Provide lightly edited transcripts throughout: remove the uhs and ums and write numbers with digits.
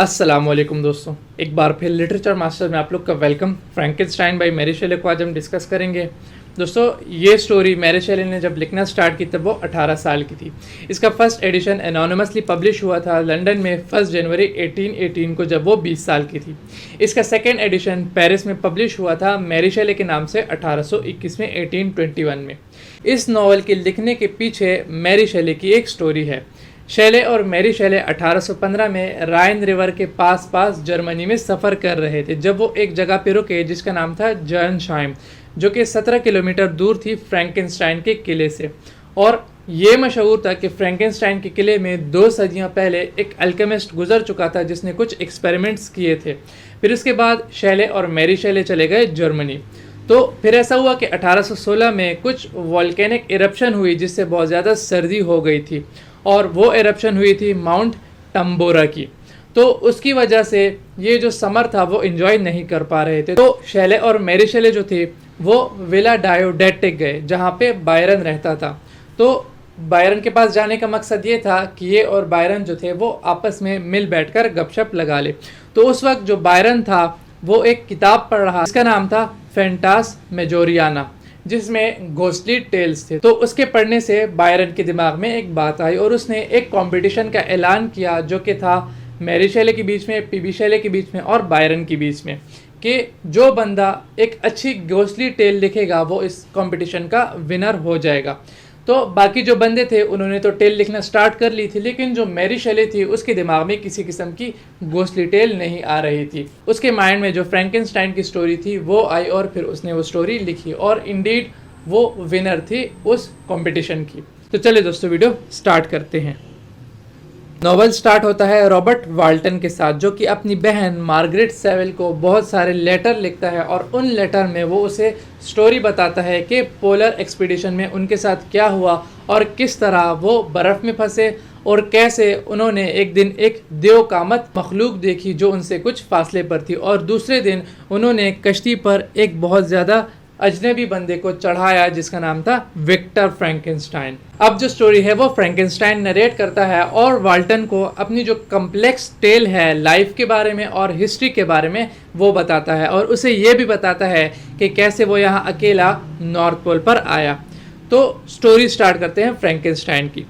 अस्सलामुअलैकुम दोस्तों, एक बार फिर लिटरेचर मास्टर में आप लोग का वेलकम। फ्रैंकेनस्टाइन बाय मैरी शेले को आज हम डिस्कस करेंगे। दोस्तों, ये स्टोरी मैरी शेले ने जब लिखना स्टार्ट की तब वो 18 साल की थी। इसका फर्स्ट एडिशन एनोनिमसली पब्लिश हुआ था लंदन में 1 जनवरी 1818 को, जब वो 20 साल की थी। इसका सेकेंड एडिशन पेरिस में पब्लिश हुआ था मैरी शेले के नाम से 1821 में 1821 में। इस नावल के लिखने के पीछे मैरी शेले की एक स्टोरी है। शेले और मैरी शेले 1815 में राइन रिवर के पास जर्मनी में सफ़र कर रहे थे जब वो एक जगह पे रुके जिसका नाम था जर्नशाइम, जो कि 17 किलोमीटर दूर थी फ्रैंकेनस्टाइन के किले से। और ये मशहूर था कि फ्रैंकेनस्टाइन के किले में 2 सदियों पहले एक अल्केमिस्ट गुजर चुका था जिसने कुछ एक्सपेरिमेंट्स किए थे। फिर उसके बाद शेले और मैरी शेले चले गए जर्मनी। तो फिर ऐसा हुआ कि 1816 में कुछ वॉल्केनिक इरप्शन हुई जिससे बहुत ज़्यादा सर्दी हो गई थी, और वो इरप्शन हुई थी माउंट टम्बोरा की। तो उसकी वजह से ये जो समर था वो एंजॉय नहीं कर पा रहे थे। तो शेले और मैरी शेले जो थे वो विला डायोडेटिक गए जहाँ पे बायरन रहता था। तो बायरन के पास जाने का मकसद ये था कि ये और बायरन जो थे वो आपस में मिल बैठकर गपशप लगा ले। तो उस वक्त जो बायरन था वो एक किताब पढ़ रहा जिसका नाम था फैंटास्मेगोरियाना, जिसमें घोस्टली टेल्स थे। तो उसके पढ़ने से बायरन के दिमाग में एक बात आई और उसने एक कंपटीशन का ऐलान किया जो कि था मैरी शेले के बीच में, पीबी शेले के बीच में और बायरन के बीच में, कि जो बंदा एक अच्छी घोस्टली टेल लिखेगा वो इस कंपटीशन का विनर हो जाएगा। तो बाकी जो बंदे थे उन्होंने तो टेल लिखना स्टार्ट कर ली थी, लेकिन जो मैरी शेले थी उसके दिमाग में किसी किस्म की घोस्टली टेल नहीं आ रही थी। उसके माइंड में जो फ्रैंकेनस्टाइन की स्टोरी थी वो आई और फिर उसने वो स्टोरी लिखी और इंडीड वो विनर थी उस कंपटीशन की। तो चलिए दोस्तों, वीडियो स्टार्ट करते हैं। नॉवल स्टार्ट होता है रॉबर्ट वाल्टन के साथ, जो कि अपनी बहन मार्गरेट सेविल को बहुत सारे लेटर लिखता है और उन लेटर में वो उसे स्टोरी बताता है कि पोलर एक्सपीडिशन में उनके साथ क्या हुआ और किस तरह वो बर्फ़ में फंसे और कैसे उन्होंने एक दिन एक देवकामत मखलूक देखी जो उनसे कुछ फासले पर थी, और दूसरे दिन उन्होंने कश्ती पर एक बहुत ज़्यादा अजनबी बंदे को चढ़ाया जिसका नाम था विक्टर फ्रैंकेनस्टाइन। अब जो स्टोरी है वो फ्रैंकेनस्टाइन नरेट करता है और वाल्टन को अपनी जो कम्प्लेक्स टेल है लाइफ के बारे में और हिस्ट्री के बारे में वो बताता है, और उसे ये भी बताता है कि कैसे वो यहाँ अकेला नॉर्थ पोल पर आया। तो स्टोरी स्टार्ट करते हैं फ्रैंकेनस्टाइन की।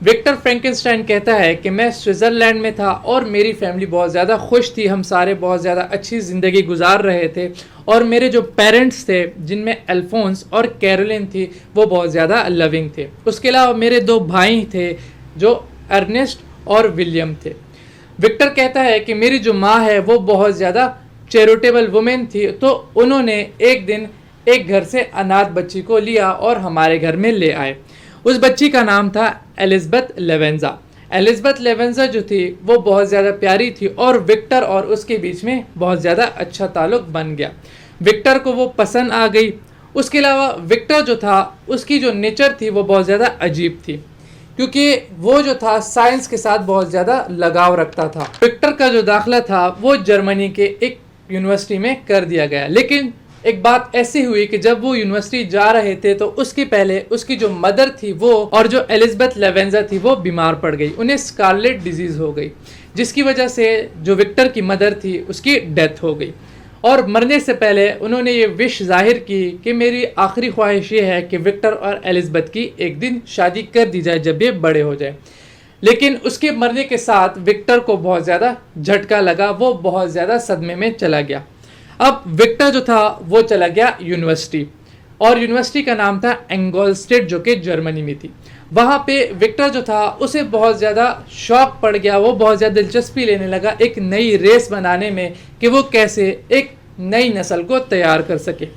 विक्टर फ्रैंकेनस्टाइन कहता है कि मैं स्विट्ज़रलैंड में था और मेरी फैमिली बहुत ज़्यादा खुश थी, हम सारे बहुत ज़्यादा अच्छी ज़िंदगी गुजार रहे थे, और मेरे जो पेरेंट्स थे जिनमें अल्फोंस और कैरोलिन थी वो बहुत ज़्यादा लविंग थे। उसके अलावा मेरे 2 भाई थे जो अर्नेस्ट और विलियम थे। विक्टर कहता है कि मेरी जो माँ है वो बहुत ज़्यादा चैरिटेबल वुमेन थी, तो उन्होंने एक दिन एक घर से अनाथ बच्ची को लिया और हमारे घर में ले आए। उस बच्ची का नाम था एलिज़ाबेथ लेवेंजा। एलिज़ाबेथ लेवेंजा जो थी वो बहुत ज़्यादा प्यारी थी और विक्टर और उसके बीच में बहुत ज़्यादा अच्छा ताल्लुक बन गया। विक्टर को वो पसंद आ गई। उसके अलावा विक्टर जो था उसकी जो नेचर थी वो बहुत ज़्यादा अजीब थी, क्योंकि वो जो था साइंस के साथ बहुत ज़्यादा लगाव रखता था। विक्टर का जो दाखिला था वो जर्मनी के एक यूनिवर्सिटी में कर दिया गया, लेकिन एक बात ऐसी हुई कि जब वो यूनिवर्सिटी जा रहे थे तो उसके पहले उसकी जो मदर थी वो और जो एलिज़ाबेथ लेवेंजा थी वो बीमार पड़ गई, उन्हें स्कारलेट डिजीज़ हो गई, जिसकी वजह से जो विक्टर की मदर थी उसकी डेथ हो गई। और मरने से पहले उन्होंने ये विश जाहिर की कि मेरी आखिरी ख्वाहिश ये है कि विक्टर और एलिज़ाबेथ की एक दिन शादी कर दी जाए जब ये बड़े हो जाए। लेकिन उसके मरने के साथ विक्टर को बहुत ज़्यादा झटका लगा, वो बहुत ज़्यादा सदमे में चला गया। अब विक्टर जो था वो चला गया यूनिवर्सिटी, और यूनिवर्सिटी का नाम था एंगोलस्टेड जो कि जर्मनी में थी। वहाँ पे विक्टर जो था उसे बहुत ज़्यादा शौक पड़ गया, वो बहुत ज़्यादा दिलचस्पी लेने लगा एक नई रेस बनाने में कि वो कैसे एक नई नस्ल को तैयार कर सके।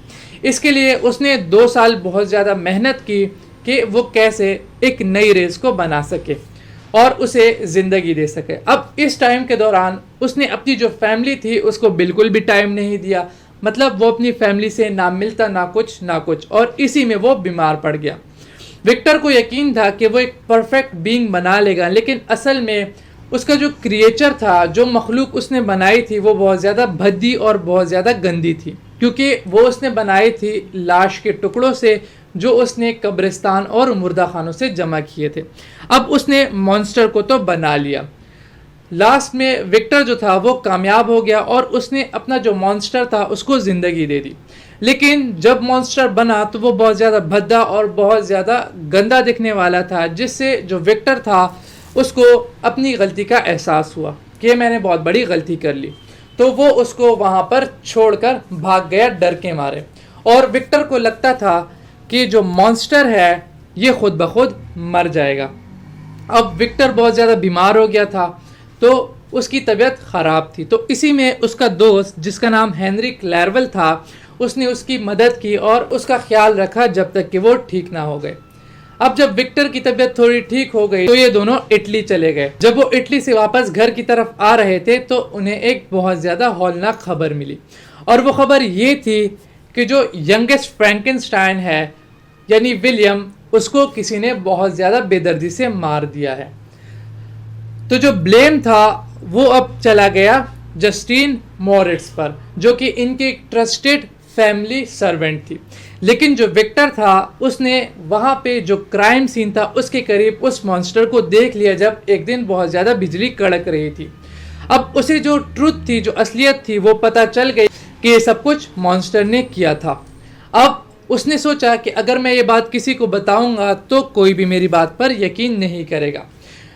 इसके लिए उसने 2 साल बहुत ज़्यादा मेहनत की कि वो कैसे एक नई रेस को बना सके और उसे ज़िंदगी दे सके। अब इस टाइम के दौरान उसने अपनी जो फैमिली थी उसको बिल्कुल भी टाइम नहीं दिया, मतलब वो अपनी फैमिली से ना मिलता ना कुछ, और इसी में वो बीमार पड़ गया। विक्टर को यकीन था कि वो एक परफेक्ट बीइंग बना लेगा, लेकिन असल में उसका जो क्रिएचर था, जो मखलूक उसने बनाई थी वो बहुत ज़्यादा भद्दी और बहुत ज़्यादा गंदी थी, क्योंकि वो उसने बनाई थी लाश के टुकड़ों से जो उसने कब्रिस्तान और मुर्दा खानों से जमा किए थे। अब उसने मॉन्स्टर को तो बना लिया, लास्ट में विक्टर जो था वो कामयाब हो गया और उसने अपना जो मॉन्स्टर था उसको ज़िंदगी दे दी। लेकिन जब मॉन्स्टर बना तो वो बहुत ज़्यादा भद्दा और बहुत ज़्यादा गंदा दिखने वाला था, जिससे जो विक्टर था उसको अपनी गलती का एहसास हुआ कि मैंने बहुत बड़ी गलती कर ली। तो वो उसको वहाँ पर छोड़कर भाग गया डर के मारे। और विक्टर को लगता था कि जो मॉन्स्टर है ये खुद ब खुद मर जाएगा। अब विक्टर बहुत ज़्यादा बीमार हो गया था, तो उसकी तबीयत ख़राब थी। तो इसी में उसका दोस्त जिसका नाम हेनरी क्लैरवेल था, उसने उसकी मदद की और उसका ख्याल रखा जब तक कि वो ठीक ना हो गए। अब जब विक्टर की तबीयत थोड़ी ठीक हो गई तो ये दोनों इटली चले गए। जब वो इटली से वापस घर की तरफ आ रहे थे तो उन्हें एक बहुत ज़्यादा हौलनाक खबर मिली, और वो खबर ये थी कि जो यंगेस्ट फ्रैंकेनस्टाइन है यानी विलियम, उसको किसी ने बहुत ज़्यादा बेदर्दी से मार दिया है। तो जो ब्लेम था वो अब चला गया जस्टीन मॉरिट्स पर, जो कि इनके एक ट्रस्टेड फैमिली सर्वेंट थी। लेकिन जो विक्टर था उसने वहाँ पे जो क्राइम सीन था उसके करीब उस मॉन्स्टर को देख लिया जब एक दिन बहुत ज़्यादा बिजली कड़क रही थी। अब उसे जो ट्रुथ थी, जो असलियत थी, वो पता चल गई कि ये सब कुछ मॉन्स्टर ने किया था। अब उसने सोचा कि अगर मैं ये बात किसी को बताऊंगा तो कोई भी मेरी बात पर यकीन नहीं करेगा।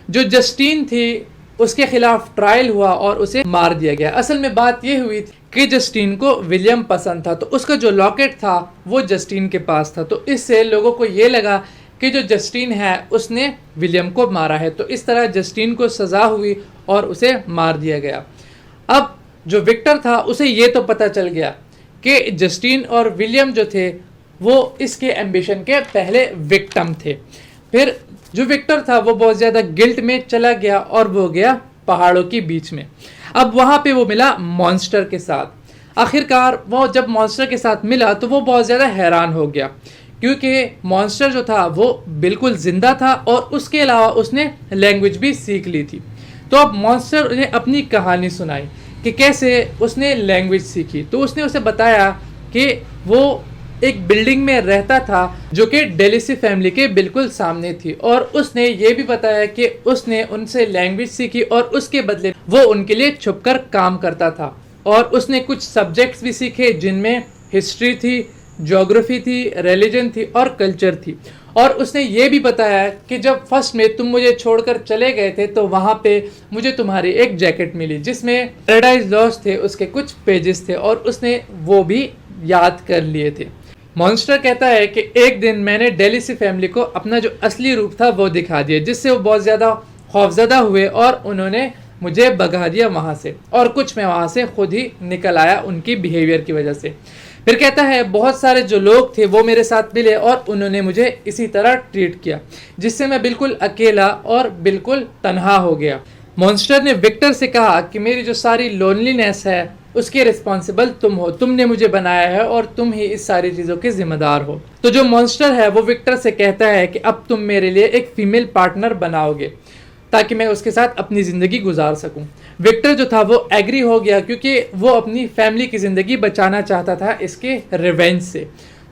जो जस्टीन थी उसके खिलाफ ट्रायल हुआ और उसे मार दिया गया। असल में बात ये हुई थी कि जस्टीन को विलियम पसंद था, तो उसका जो लॉकेट था वो जस्टीन के पास था। तो इससे लोगों को ये लगा कि जो जस्टीन है उसने विलियम को मारा है। तो इस तरह जस्टीन को सज़ा हुई और उसे मार दिया गया। अब जो विक्टर था उसे ये तो पता चल गया कि जस्टीन और विलियम जो थे वो इसके एम्बिशन के पहले विक्टिम थे। फिर जो विक्टर था वो बहुत ज़्यादा गिल्ट में चला गया और वो गया पहाड़ों के बीच में। अब वहाँ पे वो मिला मॉन्स्टर के साथ। आखिरकार वो जब मॉन्स्टर के साथ मिला तो वो बहुत ज़्यादा हैरान हो गया, क्योंकि मॉन्स्टर जो था वो बिल्कुल ज़िंदा था और उसके अलावा उसने लैंग्वेज भी सीख ली थी। तो अब मॉन्स्टर ने अपनी कहानी सुनाई कि कैसे उसने लैंग्वेज सीखी। तो उसने उसे बताया कि वो एक बिल्डिंग में रहता था जो कि डेलिसी फैमिली के बिल्कुल सामने थी, और उसने ये भी बताया कि उसने उनसे लैंग्वेज सीखी और उसके बदले वो उनके लिए छुपकर काम करता था। और उसने कुछ सब्जेक्ट्स भी सीखे जिनमें हिस्ट्री थी, ज्योग्राफी थी, रिलीजन थी और कल्चर थी। और उसने ये भी बताया कि जब फर्स्ट में तुम मुझे छोड़कर चले गए थे तो वहाँ पे मुझे तुम्हारी एक जैकेट मिली जिसमें पैराडाइज लॉस्ट थे, उसके कुछ पेजेस थे और उसने वो भी याद कर लिए थे। मॉन्स्टर कहता है कि एक दिन मैंने डेलिसी फैमिली को अपना जो असली रूप था वो दिखा दिया, जिससे वो बहुत ज़्यादा खौफजदा हुए और उन्होंने मुझे भगा दिया वहाँ से, और कुछ मैं वहाँ से खुद ही निकल आया उनकी बिहेवियर की वजह से। फिर कहता है बहुत सारे जो लोग थे वो मेरे साथ मिले और उन्होंने मुझे इसी तरह ट्रीट किया, जिससे मैं बिल्कुल अकेला और बिल्कुल तन्हा हो गया। मॉन्स्टर ने विक्टर से कहा कि मेरी जो सारी लोनलीनेस है उसके रिस्पॉन्सिबल तुम हो, तुमने मुझे बनाया है और तुम ही इस सारी चीज़ों के जिम्मेदार हो। तो जो मॉन्स्टर है वो विक्टर से कहता है कि अब तुम मेरे लिए एक फीमेल पार्टनर बनाओगे ताकि मैं उसके साथ अपनी ज़िंदगी गुजार सकूं। विक्टर जो था वो एग्री हो गया, क्योंकि वो अपनी फैमिली की ज़िंदगी बचाना चाहता था इसके रिवेंज से।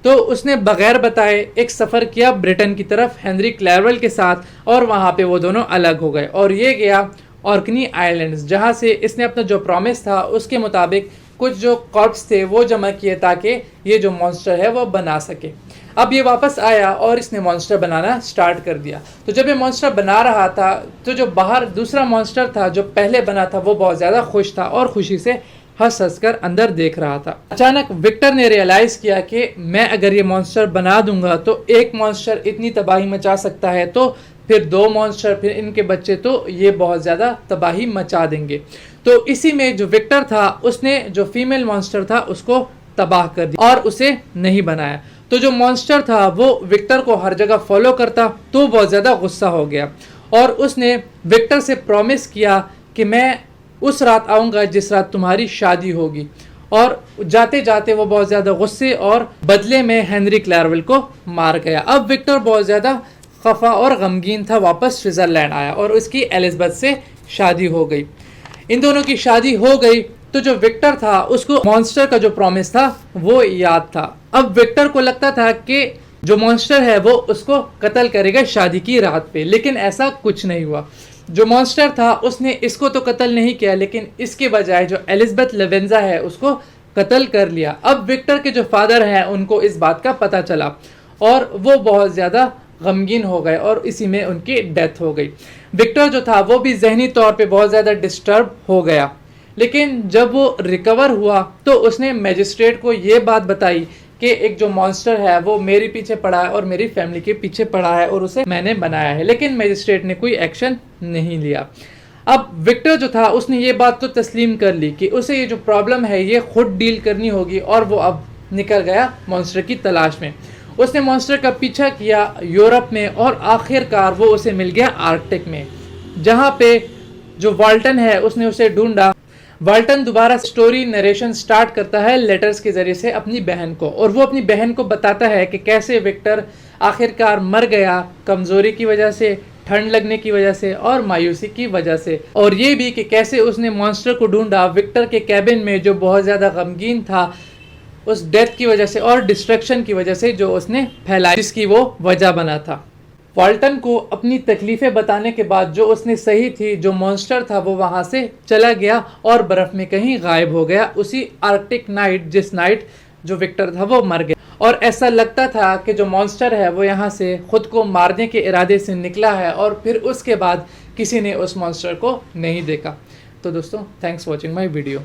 तो उसने बगैर बताए एक सफ़र किया ब्रिटेन की तरफ हेनरी क्लैरवेल के साथ, और वहाँ पे वो दोनों अलग हो गए और ये गया ऑर्कनी आइलैंड्स, जहाँ से इसने अपना जो प्रॉमिस था उसके मुताबिक कुछ जो कॉर्प्स थे वो जमा किए ताकि ये जो मॉन्स्टर है वो बना सके। अब ये वापस आया और इसने मॉन्स्टर बनाना स्टार्ट कर दिया। तो जब ये मॉन्स्टर बना रहा था तो जो बाहर दूसरा मॉन्स्टर था जो पहले बना था वो बहुत ज़्यादा खुश था और खुशी से हंस हंस कर अंदर देख रहा था। अचानक विक्टर ने रियलाइज़ किया कि मैं अगर ये मॉन्स्टर बना दूंगा तो एक मॉन्स्टर इतनी तबाही मचा सकता है, तो फिर दो मॉन्स्टर, फिर इनके बच्चे, तो ये बहुत ज़्यादा तबाही मचा देंगे। तो इसी में जो विक्टर था उसने जो फीमेल मॉन्स्टर था उसको तबाह कर दिया और उसे नहीं बनाया। तो जो मॉन्स्टर था वो विक्टर को हर जगह फॉलो करता, तो बहुत ज़्यादा गुस्सा हो गया और उसने विक्टर से प्रॉमिस किया कि मैं उस रात आऊँगा जिस रात तुम्हारी शादी होगी। और जाते जाते वो बहुत ज़्यादा गुस्से और बदले में हेनरी क्लैरवेल को मार गया। अब विक्टर बहुत ज़्यादा खफा और गमगीन था, वापस स्विट्ज़रलैंड आया और उसकी एलिज़ाबेथ से शादी हो गई। इन दोनों की शादी हो गई तो जो विक्टर था उसको मॉन्स्टर का जो प्रॉमिस था वो याद था। अब विक्टर को लगता था कि जो मॉन्स्टर है वो उसको कत्ल करेगा शादी की रात पे, लेकिन ऐसा कुछ नहीं हुआ। जो मॉन्स्टर था उसने इसको तो कत्ल नहीं किया, लेकिन इसके बजाय जो एलिज़ाबेथ लेवेंजा है उसको कत्ल कर लिया। अब विक्टर के जो फादर हैं उनको इस बात का पता चला और वो बहुत ज़्यादा गमगीन हो गए और इसी में उनकी डेथ हो गई। विक्टर जो था वो भी जहनी तौर पे बहुत ज़्यादा डिस्टर्ब हो गया, लेकिन जब वो रिकवर हुआ तो उसने मजिस्ट्रेट को ये बात बताई कि एक जो मॉन्स्टर है वो मेरे पीछे पड़ा है और मेरी फैमिली के पीछे पड़ा है और उसे मैंने बनाया है, लेकिन मजिस्ट्रेट ने कोई एक्शन नहीं लिया। अब विक्टर जो था उसने ये बात तो तस्लीम कर ली कि उसे ये जो प्रॉब्लम है ये खुद डील करनी होगी और वो अब निकल गया मॉन्स्टर की तलाश में। उसने मॉन्स्टर का पीछा किया यूरोप में और आखिरकार वो उसे मिल गया आर्कटिक में, जहाँ पे जो वाल्टन है उसने उसे ढूंढा। वाल्टन दोबारा स्टोरी नरेशन स्टार्ट करता है लेटर्स के ज़रिए से अपनी बहन को, और वो अपनी बहन को बताता है कि कैसे विक्टर आखिरकार मर गया कमज़ोरी की वजह से, ठंड लगने की वजह से और मायूसी की वजह से, और ये भी कि कैसे उसने मॉन्स्टर को ढूंढा विक्टर के कैबिन में जो बहुत ज़्यादा गमगीन था उस डेथ की वजह से और डिस्ट्रक्शन की वजह से जो उसने फैलाई, जिसकी वो वजह बना था। वाल्टन को अपनी तकलीफ़ें बताने के बाद जो उसने सही थी, जो मॉन्स्टर था वो वहाँ से चला गया और बर्फ़ में कहीं गायब हो गया उसी आर्कटिक नाइट, जिस नाइट जो विक्टर था वो मर गया। और ऐसा लगता था कि जो मॉन्स्टर है वो यहाँ से ख़ुद को मारने के इरादे से निकला है और फिर उसके बाद किसी ने उस मॉन्स्टर को नहीं देखा। तो दोस्तों, थैंक्स वॉचिंग माई वीडियो।